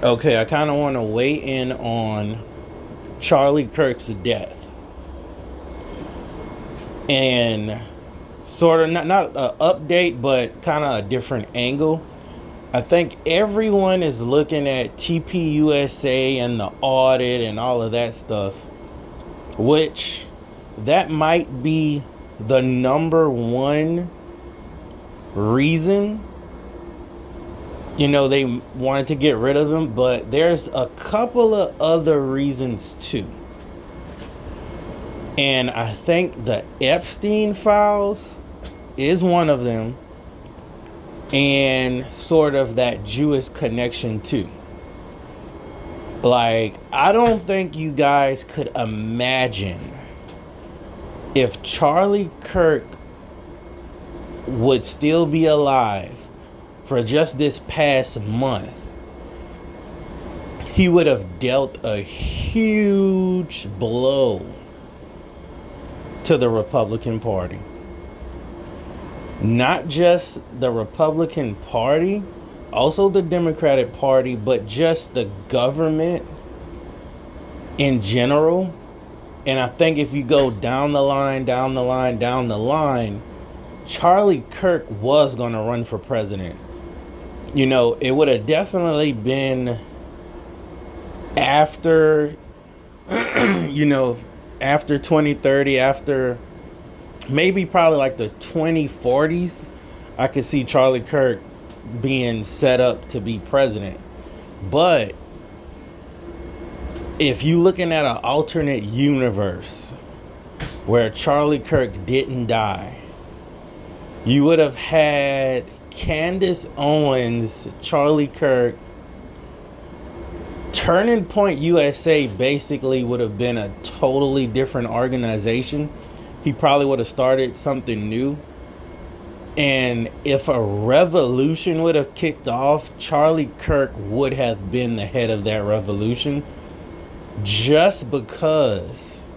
Okay, I kind of want to weigh in on Charlie Kirk's death and sort of not an update, but kind of a different angle. I think everyone is looking at TPUSA and the audit and all of that stuff, which that might be the number one reason they wanted to get rid of him, but there's a couple of other reasons too. And I think the Epstein files is one of them, and sort of that Jewish connection too. Like, I don't think you guys could imagine if Charlie Kirk would still be alive for just this past month. He would have dealt a huge blow to the Republican Party. Not just the Republican Party, also the Democratic Party, but just the government in general. And I think if you go down the line, Charlie Kirk was going to run for president. It would have definitely been after, after 2030, after maybe probably like the 2040s, I could see Charlie Kirk being set up to be president. But if you looking at an alternate universe where Charlie Kirk didn't die, you would have had Candace Owens, Charlie Kirk. Turning Point USA basically would have been a totally different organization. He probably would have started something new. And if a revolution would have kicked off, Charlie Kirk would have been the head of that revolution. Just because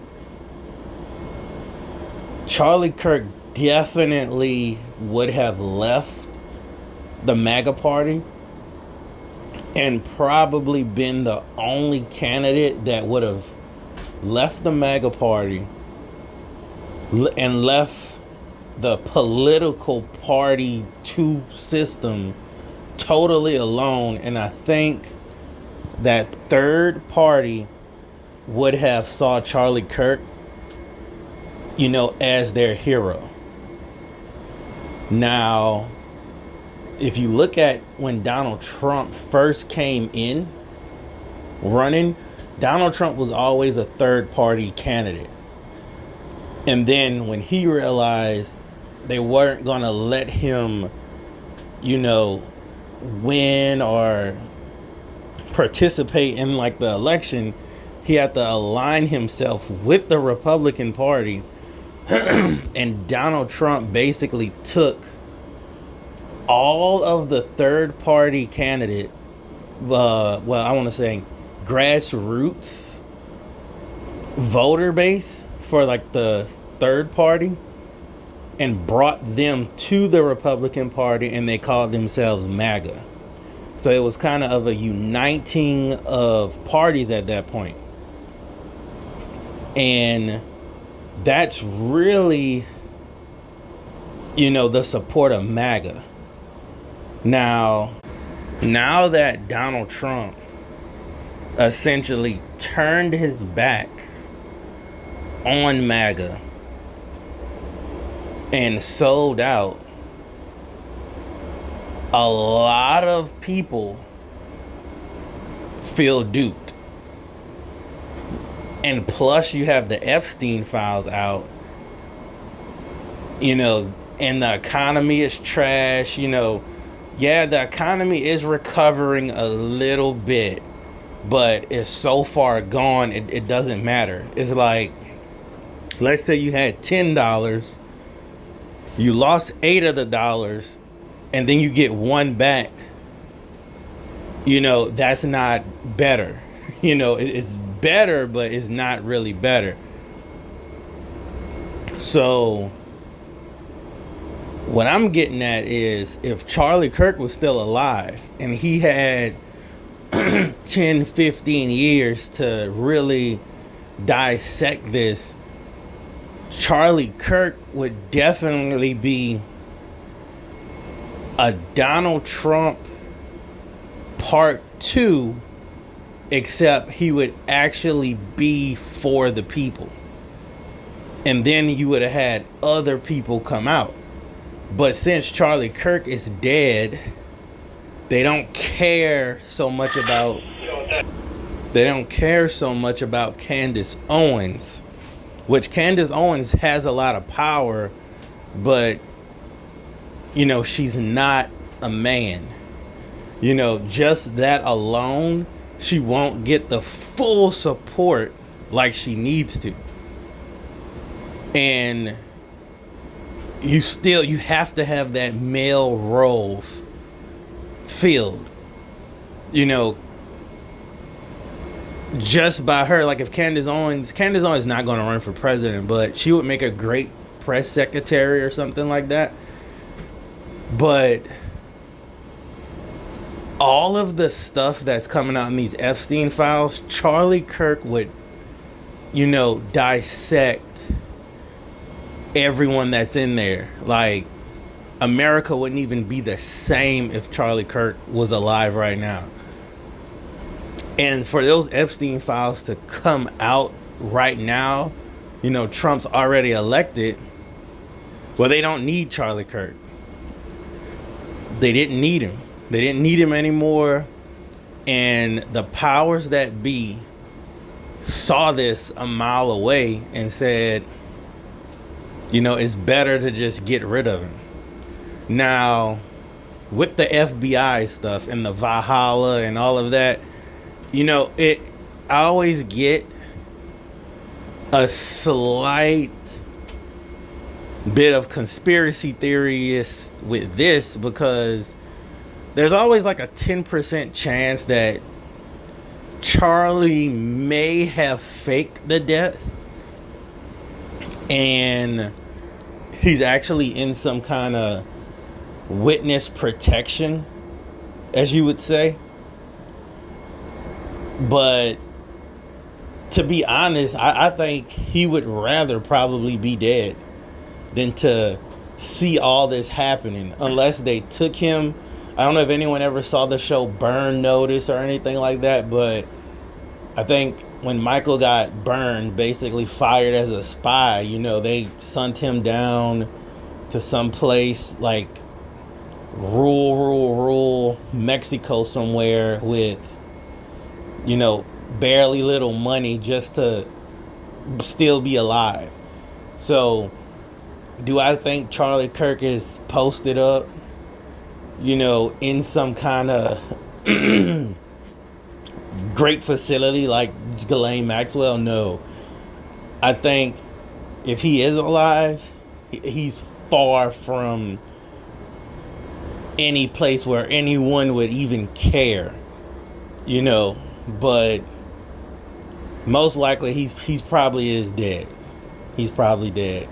Charlie Kirk definitely would have left the MAGA party and probably been the only candidate that would have left the MAGA party and left the political party two system totally alone. And I think that third party would have saw Charlie Kirk, as their hero. Now, if you look at when Donald Trump first came in running, Donald Trump was always a third party candidate. And then when he realized they weren't going to let him, win or participate in like the election, he had to align himself with the Republican Party. And Donald Trump basically took all of the third party candidates, I want to say grassroots voter base for like the third party, and brought them to the Republican Party, and they called themselves MAGA. So it was kind of a uniting of parties at that point. And that's really, the support of MAGA. Now that Donald Trump essentially turned his back on MAGA and sold out, a lot of people feel duped. And plus you have the Epstein files out, and the economy is trash. Yeah, the economy is recovering a little bit, but it's so far gone, it doesn't matter. It's like, let's say you had $10, you lost 8 of the dollars, and then you get one back. That's not better. It's better, but it's not really better. So what I'm getting at is, if Charlie Kirk was still alive and he had 10, 15 years to really dissect this, Charlie Kirk would definitely be a Donald Trump part 2, except he would actually be for the people. And then you would have had other people come out. But since Charlie Kirk is dead, they don't care so much about Candace Owens, which Candace Owens has a lot of power, but she's not a man. Just that alone, she won't get the full support like she needs to. And you have to have that male role filled. Just by her, like if Candace Owens is not going to run for president, but she would make a great press secretary or something like that. But all of the stuff that's coming out in these Epstein files, Charlie Kirk would, dissect everyone that's in there. Like, America wouldn't even be the same if Charlie Kirk was alive right now. And for those Epstein files to come out right now, Trump's already elected. Well, they don't need Charlie Kirk. They didn't need him. They didn't need him anymore. And the powers that be saw this a mile away and said, it's better to just get rid of him. Now, with the FBI stuff and the Valhalla and all of that, I always get a slight bit of conspiracy theories with this, because there's always like a 10% chance that Charlie may have faked the death and he's actually in some kind of witness protection, as you would say. But to be honest, I think he would rather probably be dead than to see all this happening, unless they took him. I don't know if anyone ever saw the show Burn Notice or anything like that, but I think when Michael got burned, basically fired as a spy, they sent him down to some place like rural Mexico somewhere with, barely little money just to still be alive. So, do I think Charlie Kirk is posted up, in some kind of great facility like Ghislaine Maxwell? No. I think if he is alive, he's far from any place where anyone would even care, but most likely he's probably is dead. He's probably dead.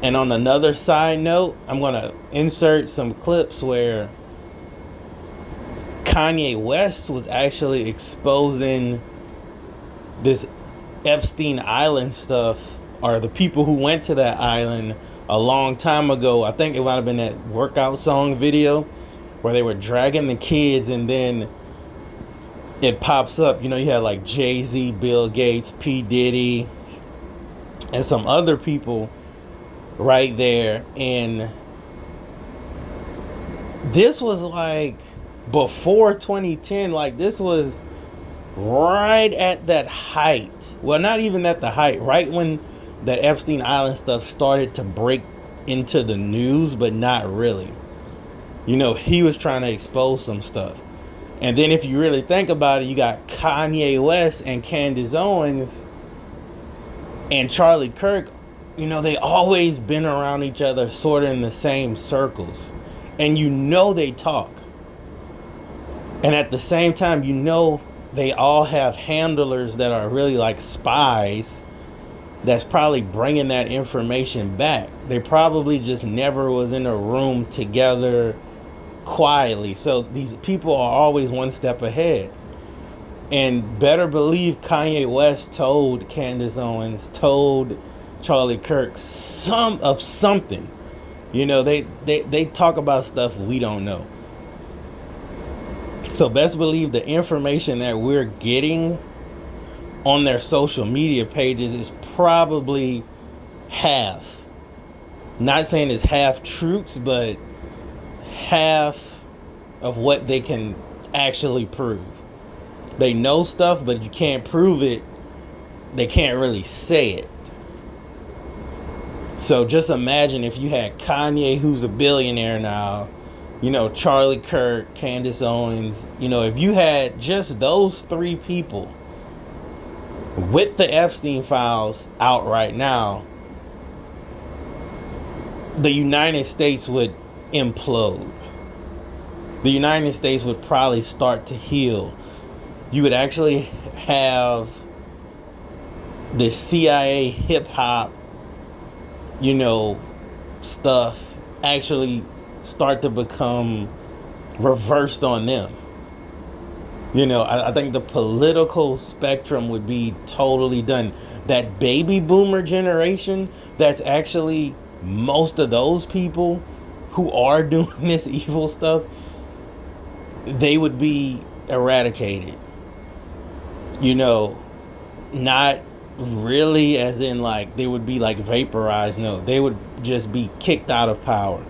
And on another side note, I'm going to insert some clips where Kanye West was actually exposing this Epstein Island stuff, or the people who went to that island a long time ago. I think it might have been that workout song video where they were dragging the kids, and then it pops up, you had like Jay-Z, Bill Gates, P. Diddy, and some other people right there. And this was like before 2010, like this was right at that height. Well, not even at the height, right when the Epstein Island stuff started to break into the news, but not really. He was trying to expose some stuff. And then if you really think about it, you got Kanye West and Candace Owens and Charlie Kirk. They always been around each other, sort of in the same circles. And they talk. And at the same time, they all have handlers that are really like spies that's probably bringing that information back. They probably just never was in a room together quietly. So these people are always one step ahead. And better believe Kanye West told Candace Owens, told Charlie Kirk something. They talk about stuff we don't know. So best believe the information that we're getting on their social media pages is probably half. Not saying it's half truths, but half of what they can actually prove. They know stuff, but you can't prove it. They can't really say it. So just imagine if you had Kanye, who's a billionaire now, Charlie Kirk, Candace Owens, if you had just those three people with the Epstein files out right now, the United States would implode. The United States would probably start to heal. You would actually have the CIA hip hop, stuff actually start to become reversed on them. I think the political spectrum would be totally done. That baby boomer generation, that's actually most of those people who are doing this evil stuff, they would be eradicated. Not really as in like they would be like vaporized. No, they would just be kicked out of power.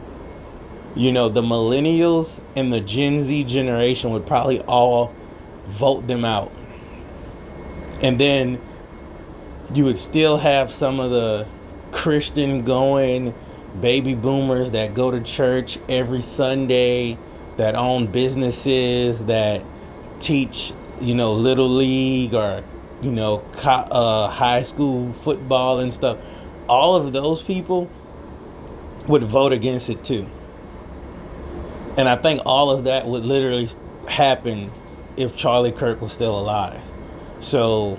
The millennials and the Gen Z generation would probably all vote them out. And then you would still have some of the Christian going baby boomers that go to church every Sunday, that own businesses, that teach, little league or, high school football and stuff. All of those people would vote against it too. And I think all of that would literally happen if Charlie Kirk was still alive. So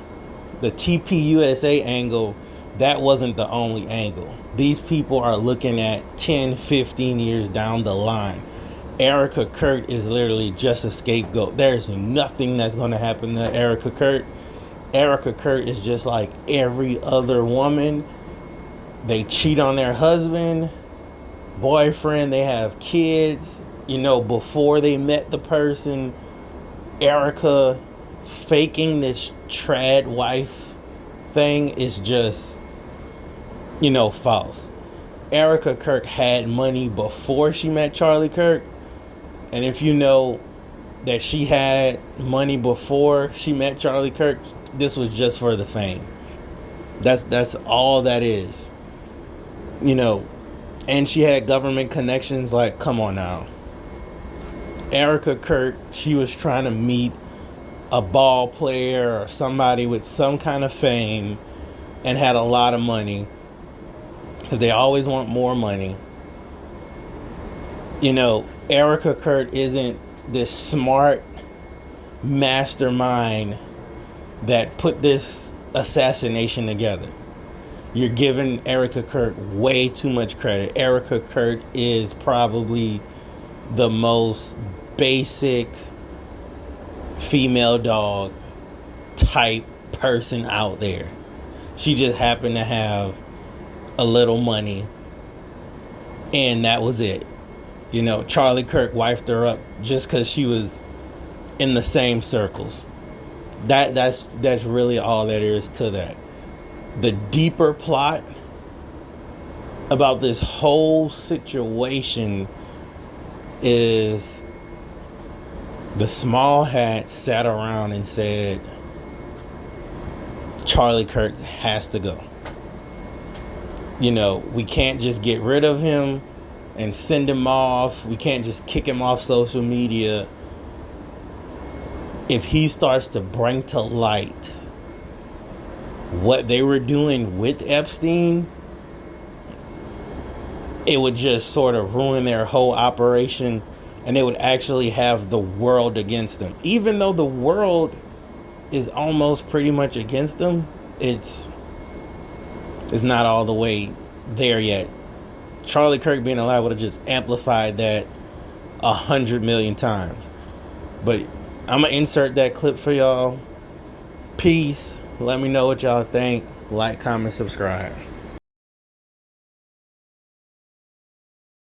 the TPUSA angle, that wasn't the only angle. These people are looking at 10, 15 years down the line. Erica Kirk is literally just a scapegoat. There's nothing that's going to happen to Erica Kirk. Erica Kirk is just like every other woman. They cheat on their husband, boyfriend, they have kids, before they met the person. Erica faking this trad wife thing is just, false. Erica Kirk had money before she met Charlie Kirk. And if you know that she had money before she met Charlie Kirk, this was just for the fame. That's all that is. And she had government connections. Like, come on now. Erica Kirk, she was trying to meet a ball player or somebody with some kind of fame and had a lot of money, because they always want more money. Erica Kirk isn't this smart mastermind that put this assassination together. You're giving Erica Kirk way too much credit. Erica Kirk is probably the most basic female dog type person out there. She just happened to have a little money, and that was it. Charlie Kirk wifed her up just because she was in the same circles. That's really all that is to that. The deeper plot about this whole situation is the small hat sat around and said, Charlie Kirk has to go. We can't just get rid of him and send him off. We can't just kick him off social media. If he starts to bring to light what they were doing with Epstein, it would just sort of ruin their whole operation, and they would actually have the world against them. Even though the world is almost pretty much against them, it's not all the way there yet. Charlie Kirk being alive would have just amplified that 100 million times. But I'm gonna insert that clip for y'all. Peace. Let me know what y'all think. Like, comment, subscribe.